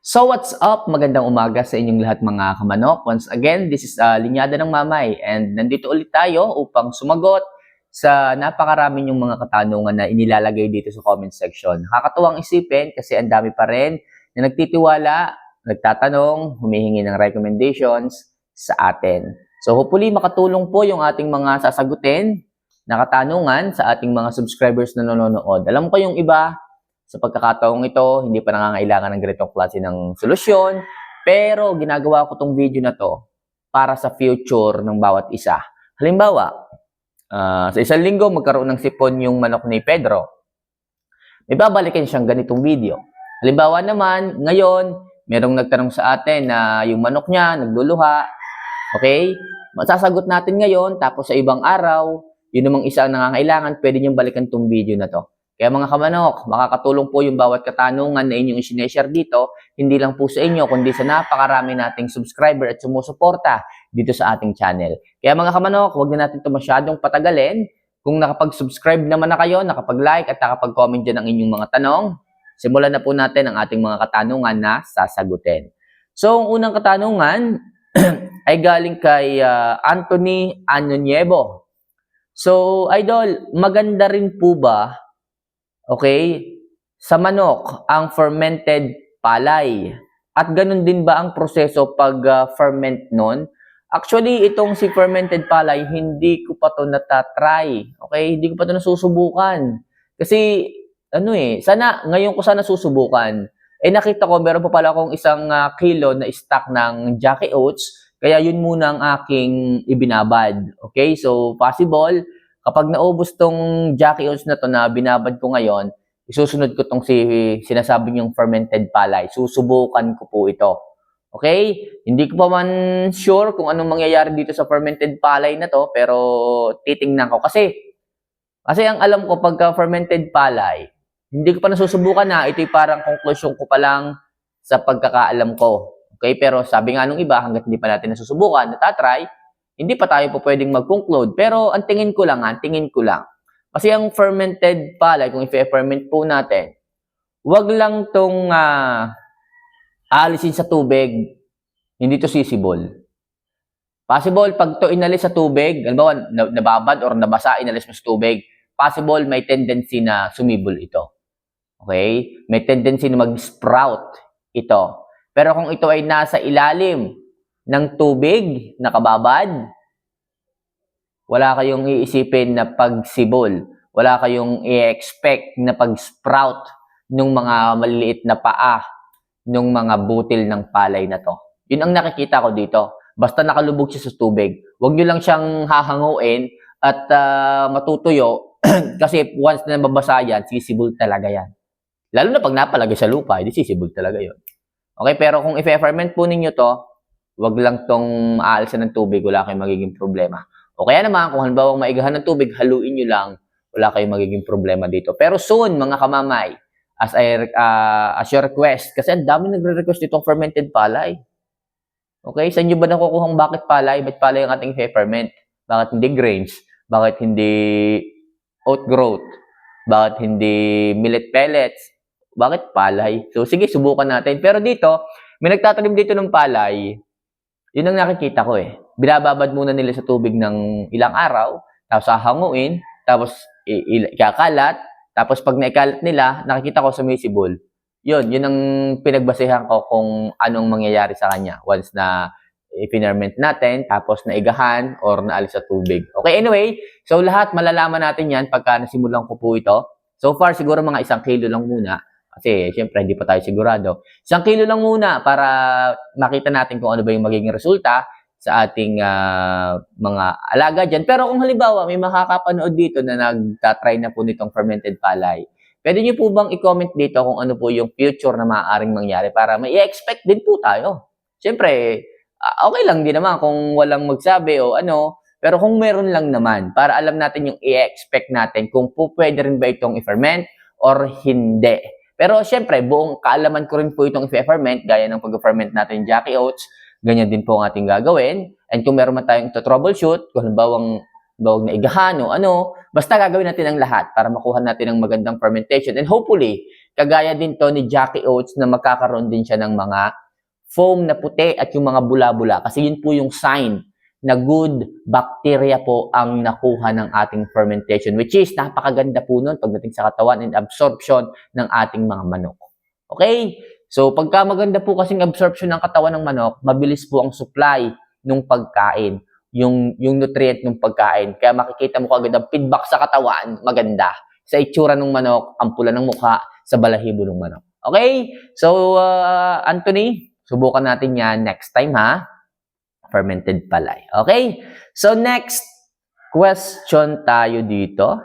So what's up? Magandang umaga sa inyong lahat mga kamanok. Once again, this is Linyada ng Mamay and nandito ulit tayo upang sumagot sa napakarami yung mga katanungan na inilalagay dito sa comment section. Nakakatuwang isipin kasi ang dami pa rin na nagtitiwala, nagtatanong, humihingi ng recommendations sa atin. So hopefully makatulong po yung ating mga sasagutin na katanungan sa ating mga subscribers na nanonood. Alam ko yung iba, sa pagkakataong ito, hindi pa nangangailangan ng ganitong klase ng solusyon, pero ginagawa ko tong video na to para sa future ng bawat isa. Halimbawa, sa isang linggo magkaroon ng sipon yung manok ni Pedro. May babalikin siyang ganitong video. Halimbawa naman, ngayon, merong nagtanong sa atin na yung manok niya nagluluha. Okay? Masasagot natin ngayon, tapos sa ibang araw, yun namang isa ang nangangailangan, pwede niyong balikan tong video na to. Kaya mga kamanok, makakatulong po yung bawat katanungan na inyong sineshare dito, hindi lang po sa inyo, kundi sa napakarami nating subscriber at sumusuporta dito sa ating channel. Kaya mga kamanok, huwag na natin ito masyadong patagalin. Kung nakapag-subscribe naman na kayo, nakapag-like at nakapag-comment dyan ang inyong mga tanong, simulan na po natin ang ating mga katanungan na sasagutin. So, ang unang katanungan ay galing kay Anthony Anyonyebo. So, Idol, maganda rin po ba sa manok ang fermented palay? At ganun din ba ang proseso pag ferment nun? Actually, itong si fermented palay, hindi ko pa to natatry. Hindi ko pa to nasusubukan. Kasi, ngayon ko sana susubukan. Nakita ko, meron pa pala akong isang kilo na stock ng Jackie Oats. Kaya yun muna ang aking ibinabad. So possible, kapag naubos tong Jackie Oats na to na binabad ko ngayon, isusunod ko tong sinasabi niyong fermented palay. Susubukan ko po ito. Hindi ko pa man sure kung anong mangyayari dito sa fermented palay na to, pero titingnan ko. Kasi ang alam ko, pagka fermented palay, hindi ko pa nasusubukan na. Ito'y parang conclusion ko pa lang sa pagkakaalam ko. Pero sabi nga nung iba, hanggat hindi pa natin nasusubukan, natatry, hindi pa tayo po pwedeng mag-conclude. Pero ang tingin ko lang. Kasi ang fermented palay, kung i-ferment po natin, wag lang tong aalisin sa tubig, hindi to sisibol. Possible, pag to inalis sa tubig, halimbawa, nababad or nabasa, inalis mo sa tubig, possible may tendency na sumibol ito. May tendency na mag-sprout ito. Pero kung ito ay nasa ilalim ng tubig, nakababad, wala kayong iisipin na pagsibol. Wala kayong i-expect na pag-sprout ng mga maliliit na paa ng mga butil ng palay na to. Yun ang nakikita ko dito. Basta nakalubog siya sa tubig, huwag nyo lang siyang hahanguin at matutuyo kasi once na mabasa yan, sisibol talaga yan. Lalo na pag napalagay sa lupa, hindi sisibol talaga yun. Pero kung i-ferment po ninyo to, wag lang tong aalisan ng tubig, wala kayong magiging problema. O kaya naman, kung halimbawa maigahan ng tubig, haluin nyo lang, wala kayong magiging problema dito. Pero soon, mga kamamay, as your request, kasi ang dami nagre-request itong fermented palay. Saan nyo ba nakukuhang bakit palay? Ba't palay ang ating ferment? Bakit hindi grains? Bakit hindi oat growth? Bakit hindi millet pellets? Bakit palay? So, sige, subukan natin. Pero dito, may nagtatanim dito ng palay. Yun ang nakikita ko Binababad muna nila sa tubig ng ilang araw, tapos hahanguin, tapos ikakalat, tapos pag naikalat nila, nakikita ko sumisibol. Yun ang pinagbasehan ko kung anong mangyayari sa kanya once na i-ferment natin, tapos naigahan or naalis sa tubig. Anyway, so lahat malalaman natin yan pagka nasimulan ko po ito. So far, siguro mga 1 kilo lang muna. Kasi, syempre, hindi pa tayo sigurado. 1 kilo lang muna para makita natin kung ano ba yung magiging resulta sa ating mga alaga dyan. Pero kung halimbawa, may makakapanood dito na nagtatry na po nitong fermented palay, pwede nyo po bang i-comment dito kung ano po yung future na maaaring mangyari para may i-expect din po tayo. Syempre, okay lang din naman kung walang magsabi o ano, pero kung meron lang naman, para alam natin yung i-expect natin kung po pwede rin ba itong i-ferment or hindi. Pero syempre, buong kaalaman ko rin po itong i-ferment, gaya ng pag-ferment natin Jackie Oats, ganyan din po ang ating gagawin. And kung meron man tayong troubleshoot, kung halimbawa huwag na igahan o ano. Basta gagawin natin ang lahat para makuha natin ang magandang fermentation. And hopefully, kagaya din to ni Jackie Oats na magkakaroon din siya ng mga foam na puti at yung mga bula-bula. Kasi yun po yung sign na good bacteria po ang nakuha ng ating fermentation, which is napakaganda po nun pagdating sa katawan and absorption ng ating mga manok. Okay? So, pagka maganda po kasing absorption ng katawan ng manok, mabilis po ang supply ng pagkain, yung nutrient ng pagkain. Kaya makikita mo kagad ang feedback sa katawan, maganda. Sa itsura ng manok, ang pula ng mukha, sa balahibo ng manok. Okay? So, Anthony, subukan natin yan next time, ha? Fermented palay. Okay? So, next question tayo dito.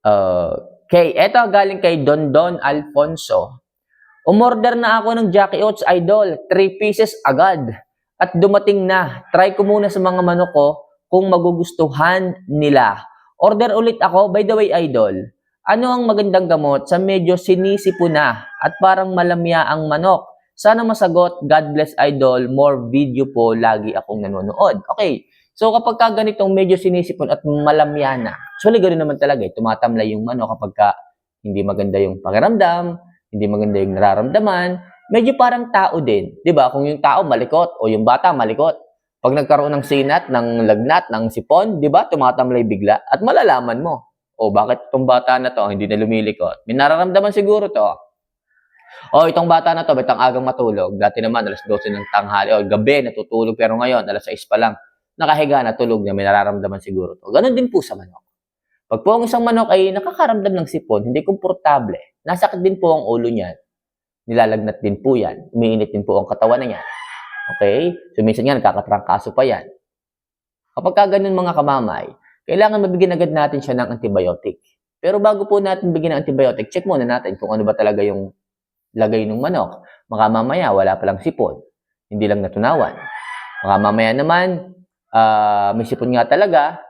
Okay, eto galing kay Don Alfonso. Umorder na ako ng Jackie Oats Idol, 3 pieces agad. At dumating na. Try ko muna sa mga manok ko kung magugustuhan nila. Order ulit ako. By the way, Idol, ano ang magandang gamot sa medyo sinisipo na at parang malamya ang manok? Sana masagot. God bless, Idol. More video po. Lagi akong nanonood. Okay. So, kapag ka ganitong medyo sinisipon at malamya na, actually, ganoon naman talaga. Tumatamlay yung manok kapag ka hindi maganda yung pakiramdam, hindi maganda yung nararamdaman, medyo parang tao din. 'Di ba? Kung yung tao malikot o yung bata malikot, pag nagkaroon ng sinat, ng lagnat, ng sipon, 'di ba? Tumatamlay bigla at malalaman mo. O bakit itong bata na to hindi na lumilikot? May nararamdaman siguro to. O itong bata na to, ba't ang agang matulog? Dati naman alas 12 ng tanghali o gabi natutulog pero ngayon alas 6 pa lang nakahiga na tulog na may nararamdaman siguro to. Ganon din po sa manok. Pag po ang isang manok ay nakakaramdam ng sipon, hindi komportable, nasakit din po ang ulo niyan, nilalagnat din po yan, umiinit din po ang katawan na yan. Okay? So, minsan nga, nakakatrangkaso pa yan. Kapag ka ganun mga kamamay, kailangan mabigyan agad natin siya ng antibiotic. Pero bago po natin bigyan ng antibiotic, check muna natin kung ano ba talaga yung lagay ng manok. Baka mamaya, wala palang sipon. Hindi lang natunawan. Baka mamaya naman, may sipon nga talaga,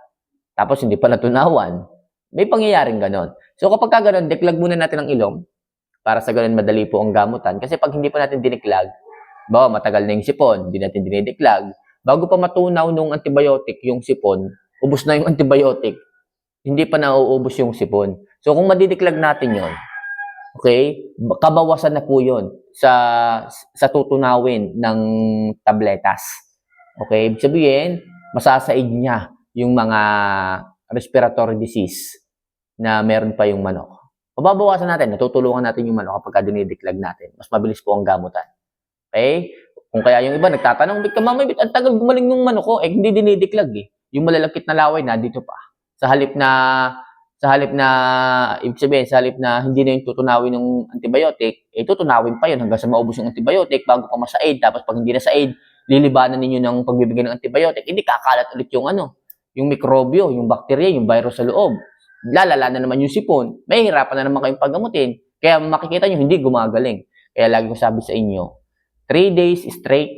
tapos hindi pa natunawan. May pangyayaring ganon. So kapag ka ganon, deklag muna natin ang ilong para sa ganon madali po ang gamutan. Kasi pag hindi pa natin diniklag, bawa matagal na yung sipon, hindi natin dinidiklag, bago pa matunaw nung antibiotic yung sipon, ubos na yung antibiotic, hindi pa nauubos yung sipon. So kung madidiklag natin yon, okay, kabawasan na po yun sa tutunawin ng tabletas. Okay, ibig sabihin, masasaid niya yung mga respiratory disease na meron pa yung manok. Mababawasan natin, natutulungan natin yung manok kapag dinidiklag natin. Mas mabilis po ang gamutan. Okay? Kung kaya yung iba nagtatanong, bit ka mamay, bit ang tagal gumaling yung manok ko, hindi dinidiklag eh. Yung malalapit na laway na dito pa. Sa halip na ibig sabihin, sa halip na hindi na yung tutunawin ng antibiotic, tutunawin pa yun hanggang sa maubos yung antibiotic bago pa masaid. Tapos pag hindi na said, lilibanan ninyo ng pagbibigay ng antibiotic, hindi kakalat ulit yung yung mikrobyo, yung bakterya, yung virus sa loob. Lalala na naman yung sipon. May hirapan na naman kayong paggamutin. Kaya makikita nyo, hindi gumagaling. Kaya lagi ko sabi sa inyo, 3 days straight,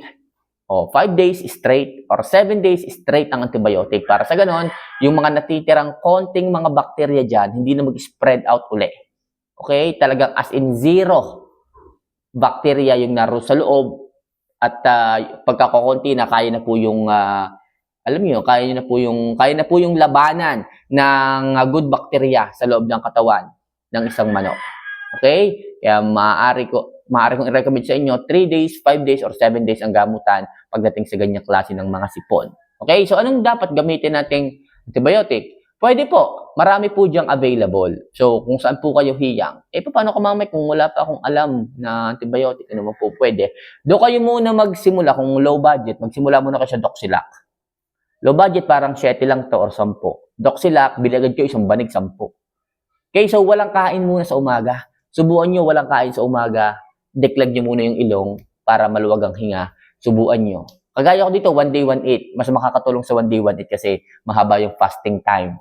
o 5 days straight, or 7 days straight ang antibiotic. Para sa ganon, yung mga natitirang konting mga bakterya dyan, hindi na mag-spread out uli. Okay? Talagang as in zero bakterya yung naroon sa loob. At pagkakakunti na kaya na po yung alam niyo, kaya na po yung labanan ng good bacteria sa loob ng katawan ng isang manok. Okay? Kaya maaari kong i-recommend sa inyo 3 days, 5 days, or 7 days ang gamutan pagdating sa ganyang klase ng mga sipon. Okay? So, anong dapat gamitin nating antibiotic? Pwede po. Marami po diyang available. So, kung saan po kayo hiyang, paano ka mamay kung wala pa akong alam na antibiotic, ano mo po pwede? Doon kayo muna magsimula, kung low budget, magsimula muna kayo sa Doxilac. Low budget, parang 7 lang to or 10. Doxilac, bilagad kayo isang banig 10. Okay, so walang kain muna sa umaga. Subuan nyo walang kain sa umaga. Deklag nyo muna yung ilong para maluwag ang hinga. Subuan nyo. Kagaya ko dito, 1 day, 1 eat. Mas makakatulong sa 1 day, 1 eat kasi mahaba yung fasting time.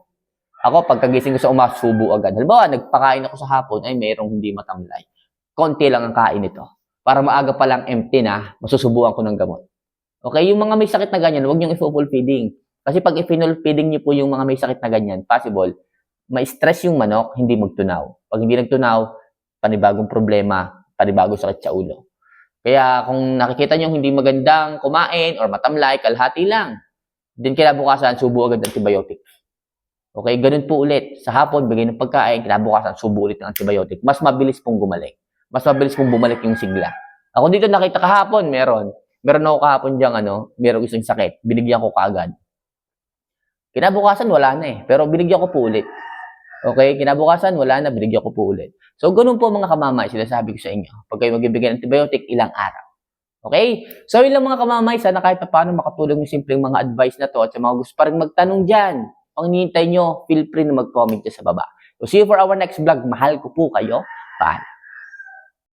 Ako, pagkagising ko sa umaga, subo agad. Halimbawa, nagpakain ako sa hapon, ay mayroong hindi matamlay. Konti lang ang kain ito. Para maaga pa lang empty na, masusubuan ko ng gamot. Okay, yung mga may sakit na ganyan, huwag niyong i-full feeding. Kasi pag i-full feeding niyo po yung mga may sakit na ganyan, possible, may stress yung manok, hindi magtunaw. Pag hindi nagtunaw, panibagong problema, panibagong sakit sa ulo. Kaya kung nakikita niyo hindi magandang kumain or matamlay, kalahati lang. Then kinabukasan, subo agad ng antibiotic. Okay, ganun po ulit. Sa hapon, bigay ng pagkain, kinabukasan, subo ulit ng antibiotic. Mas mabilis pong gumaling. Mas mabilis pong bumalik yung sigla. Ako dito nakita kahapon, meron ako kahapon diyang meron isang sakit. Binigyan ko kaagad. Kinabukasan, wala na eh. Pero binigyan ko po ulit. Okay, kinabukasan, wala na, binigyan ko po ulit. So, ganun po mga kamamay, sinasabi ko sa inyo. Pag kayo magbibigay ng antibiotic, ilang araw. Okay? So, yun lang mga kamamay, sana kahit paano makatulong yung simpleng mga advice na to. At sa mga gusto pa rin magtanong dyan, pang hinihintay nyo, feel free na mag-comment sa baba. So, see you for our next vlog. Mahal ko po kayo. Bye.